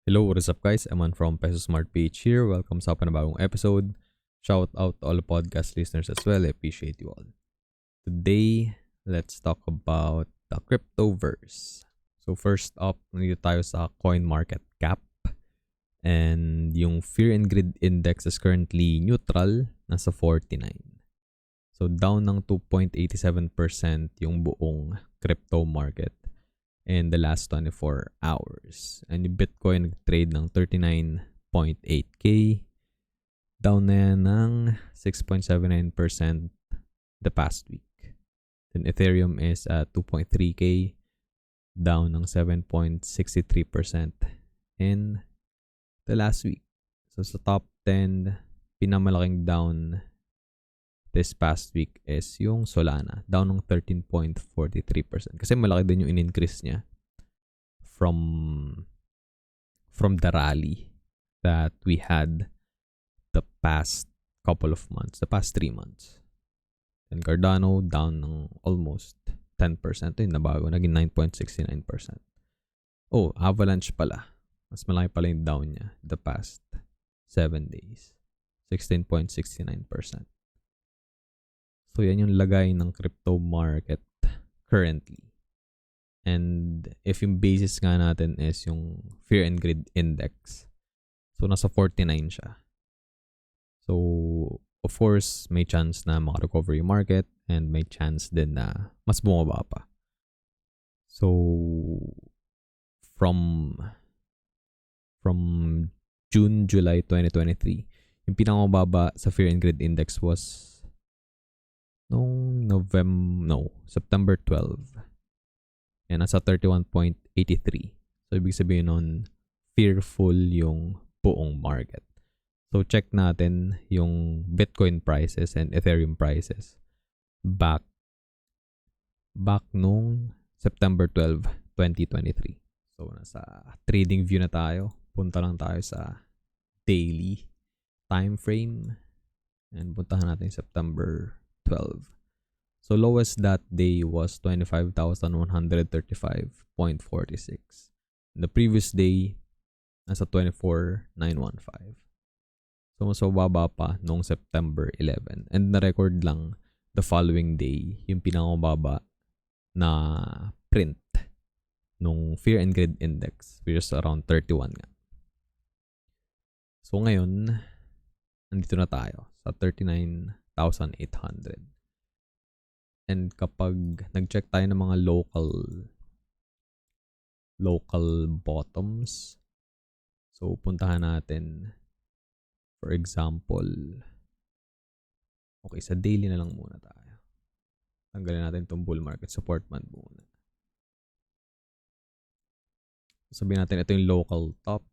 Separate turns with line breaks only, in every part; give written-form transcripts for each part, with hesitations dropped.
Hello, what is up guys? Eman from Peso Smart Page here. Welcome sa panibagong episode. Shout out to all the podcast listeners as well. I appreciate you all. Today, let's talk about the cryptoverse. So first up, nandito tayo sa coin market cap. And yung Fear and Greed Index is currently neutral, nasa 49. So down ng 2.87% yung buong crypto market in the last 24 hours. And yung Bitcoin nag-trade ng 39.8k. Down na yan ng 6.79% the past week. Then Ethereum is at 2.3k. Down ng 7.63% in the last week. So sa top 10, pinamalaking down this past week is yung Solana, down ng 13.43%. Kasi malaki din yung in-increase niya from the rally that we had the past couple of months, the past 3 months. And Cardano down ng almost 10%. Yung nabago, naging 9.69%. Oh, Avalanche pala. Mas malaki pala yung down niya the past 7 days. 16.69%. So, yan yung lagay ng crypto market currently. And if yung basis nga natin is yung Fear and Greed Index, so nasa 49 siya. So, of course, may chance na makarecover yung market and may chance din na mas bumaba pa. So, from June, July 2023, yung pinakamababa sa Fear and Greed Index was noong September 12. Yan, nasa 31.83. So, ibig sabihin nun, fearful yung buong market. So, check natin yung Bitcoin prices and Ethereum prices back nung September 12, 2023. So, nasa trading view na tayo. Punta lang tayo sa daily time frame. And puntahan natin September 12. So lowest that day was 25,135.46. The previous day, nasa 24,915. So mas mababa pa noong September 11. And na-record lang the following day, yung pinakamababa na print nung Fear and Greed Index, which is around 31 nga. So ngayon, nandito na tayo sa 39,800. And kapag nag-check tayo ng mga local bottoms, so puntahan natin, for example, okay, sa daily na lang muna tayo. Tanggalin natin itong bull market support band muna. Sabihin natin ito yung local top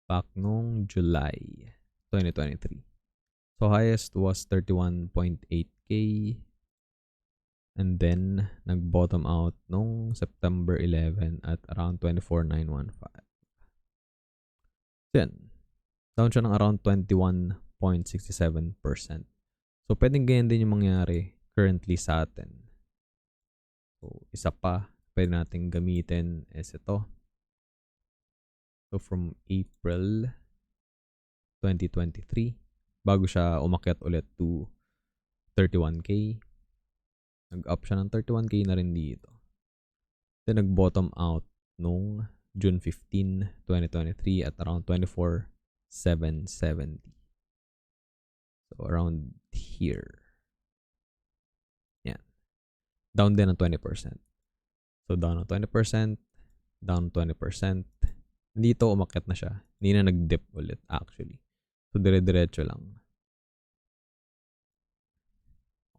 back nung July 2023. So highest was 31.8k and then nag-bottom out nung September 11 at around 24,915. Then, down siya ng around 21.67%. So pwedeng ganyan din yung mangyari currently sa atin. So isa pa pwede natin gamitin is ito. So from April 2023, bago siya umakyat ulit to 31k, nag-up siya ng 31k na rin dito. Then nag-bottom out nung June 15, 2023 at around 24,770. So around here. Yan. Down din ng 20%. So down ng 20%, down 20%. Dito umakyat na siya. Hindi na nag-dip ulit actually. So, dire-diretso lang.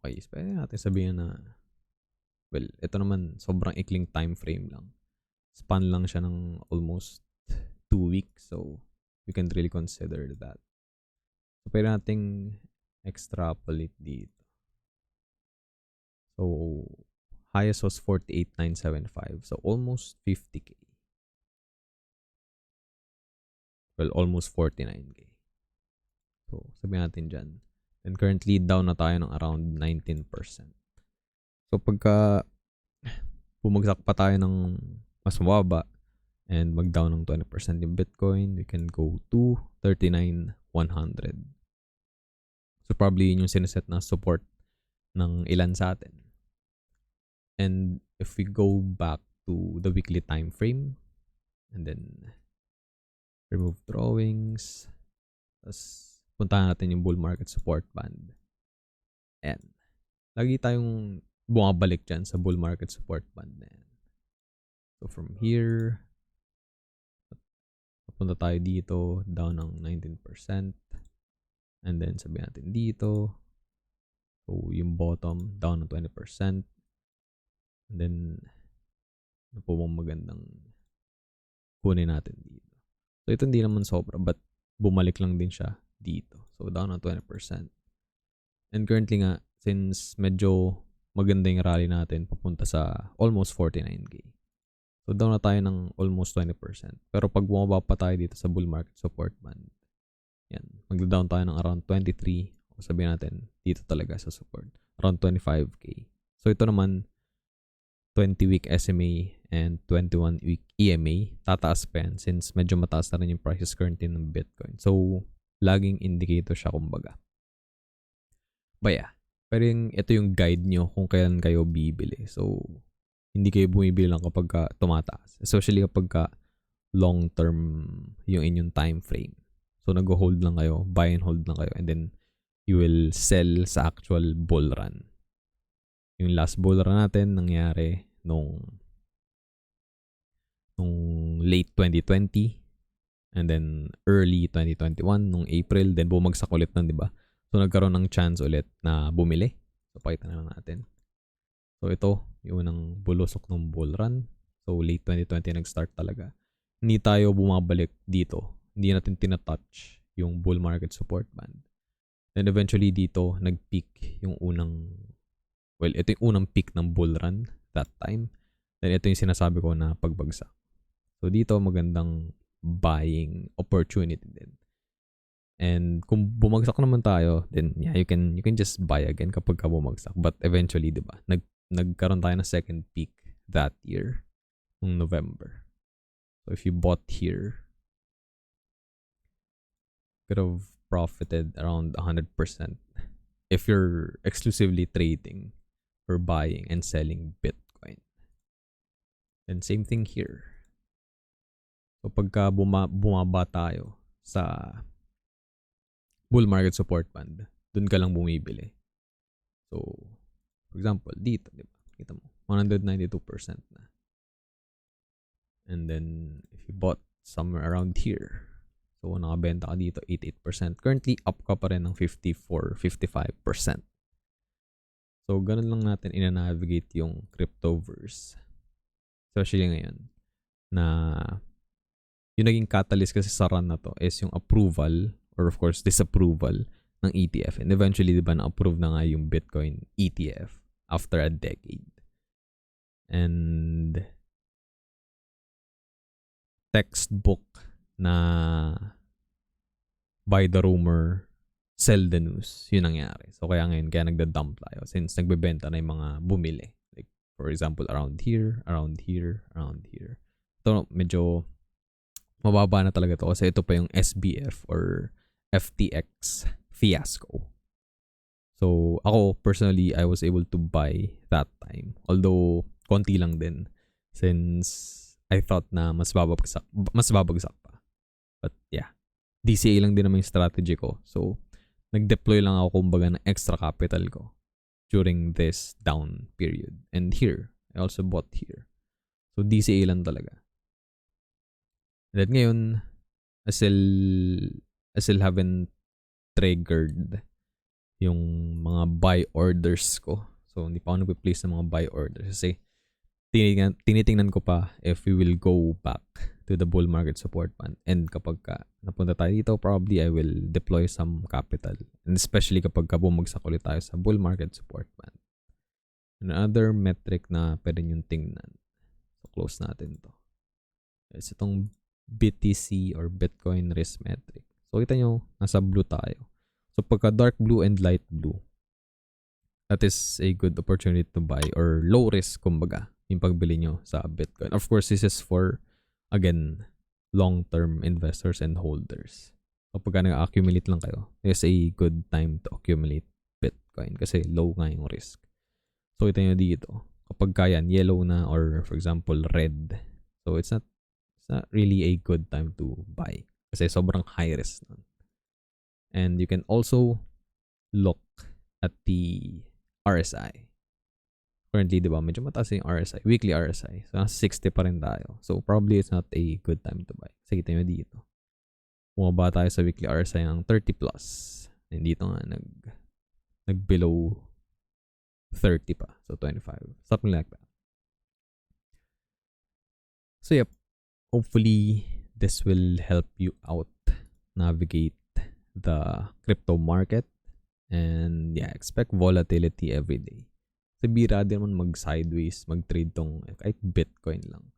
Okay, pwede natin sabihin na, well, ito naman, sobrang ikling time frame lang. Span lang siya ng almost 2 weeks. So, we can really consider that. So, pwede nating extrapolate dito. So, highest was 48,975. So, almost 50k. Well, almost 49k. So, sabihin natin dyan. And currently, down na tayo ng around 19%. So, pagka bumagsak pa tayo ng mas mababa, and mag-down ng 20% yung Bitcoin, we can go to 39,100. So probably yun yung sineset na support ng ilan sa atin. And if we go back to the weekly time frame, and then remove drawings, tapos puntahan natin yung bull market support band. And lagi tayong bumabalik dyan sa bull market support band na yan. So from here, punta tayo dito, down ng 19%. And then sabihin natin dito, so yung bottom, down ng 20%. And then, ano po bang magandang kunin natin dito? So ito hindi naman sobra, but bumalik lang din siya dito. So down ng 20%. And currently nga, since medyo maganda yung rally natin, papunta sa almost 49K. So down na tayo ng almost 20%. Pero pag bumaba pa tayo dito sa bull market support band, yan, mag-down tayo ng around 23, o sabihin natin, dito talaga sa support, around 25K. So ito naman, 20-week SMA and 21-week EMA, tataas pa yan since medyo mataas na rin yung prices currently ng Bitcoin. So, laging indicator siya kumbaga. But yeah, pero ito yung guide nyo kung kailan kayo bibili. So, hindi kayo bumibili lang kapag tumataas. Especially kapag long-term yung inyong time frame. So, nag-hold lang kayo, buy and hold lang kayo, and then you will sell sa actual bull run. Yung last bull run natin nangyari nung late 2020 and then early 2021 nung April, then bumagsak ulit nun, di ba? So nagkaroon ng chance ulit na bumili. So pakita na lang natin. So ito yung unang bulusok ng bull run. So late 2020 nag-start talaga. Hindi tayo bumabalik dito. Hindi natin tinatouch yung bull market support band. Then eventually dito nag-peak yung ito yung unang peak ng bull run that time. Then ito yung sinasabi ko na pagbagsak. So dito magandang buying opportunity din. And kung bumagsak naman tayo, then yeah, you can just buy again kapag bumagsak. But eventually, 'di ba? Nagkaroon tayo ng second peak that year, ng November. So if you bought here, could have profited around 100% if you're exclusively trading or buying and selling Bitcoin. And same thing here. So pagka bumaba tayo sa bull market support band, dun ka lang bumibili. So, for example, dito, di ba? Kita mo, 192% na. And then, if you bought somewhere around here, so nakabenta ka dito, 88%. Currently, up ka pa rin ng 54-55%. So, ganun lang natin ina-navigate yung cryptoverse. Especially ngayon, na yung naging catalyst kasi sa run na to is yung approval or of course disapproval ng ETF. And eventually, di ba, na-approve na nga yung Bitcoin ETF after a decade. And textbook na buy the rumor, sell the news. Yun nangyari. So kaya ngayon, kaya nagda-dump tayo since nagbebenta na yung mga bumili. Like, for example, around here, around here, around here. Ito, medyo mababa na talaga to kasi ito pa yung SBF or FTX fiasco. So, ako personally, I was able to buy that time. Although, konti lang din since I thought na mas babagsak pa. But yeah, DCA lang din naman yung strategy ko. So, nag-deploy lang ako kumbaga ng extra capital ko during this down period. And here, I also bought here. So, DCA lang talaga. And then ngayon, I still haven't triggered yung mga buy orders ko. So, hindi pa ako nag-place ng mga buy orders kasi tinitingnan ko pa if we will go back to the bull market support band. And kapag napunta tayo dito, probably I will deploy some capital. And especially kapag bumagsak ulit tayo sa bull market support band. Another metric na pwede nyo tingnan. So, close natin to. Is itong BTC or Bitcoin risk metric. So, kita nyo, nasa blue tayo. So, pagka dark blue and light blue, that is a good opportunity to buy or low risk, kumbaga, yung pagbili nyo sa Bitcoin. Of course, this is for again, long-term investors and holders. Kapag nag-accumulate lang kayo, is a good time to accumulate Bitcoin kasi low nga yung risk. So, ito nyo dito. Kapag yan, yellow na or for example, red. So, it's not really a good time to buy kasi sobrang high risk nun. And you can also look at the RSI. Currently, di ba, medyo mataas yung RSI, weekly RSI. So, 60 pa rin tayo. So, probably it's not a good time to buy. Sige, tayo dito. Bumaba tayo sa weekly RSI ng 30 plus. And dito nga, nag-below 30 pa. So, 25. Something like that. So, yep. Hopefully, this will help you out navigate the crypto market. And yeah, expect volatility every day. Kasi bira din naman mag-sideways, mag-trade tong kahit Bitcoin lang.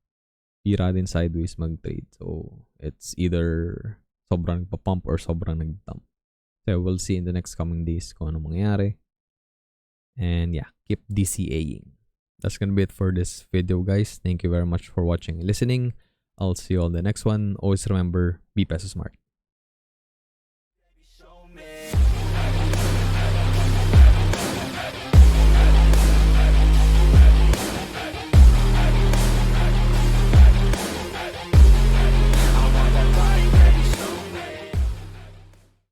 Bira din sideways mag-trade. So, it's either sobrang nagpa-pump or sobrang nag-dump. So, we'll see in the next coming days kung ano mangyayari. And yeah, keep DCAing. That's gonna be it for this video, guys. Thank you very much for watching and listening. I'll see you on the next one. Always remember, be Peso smart.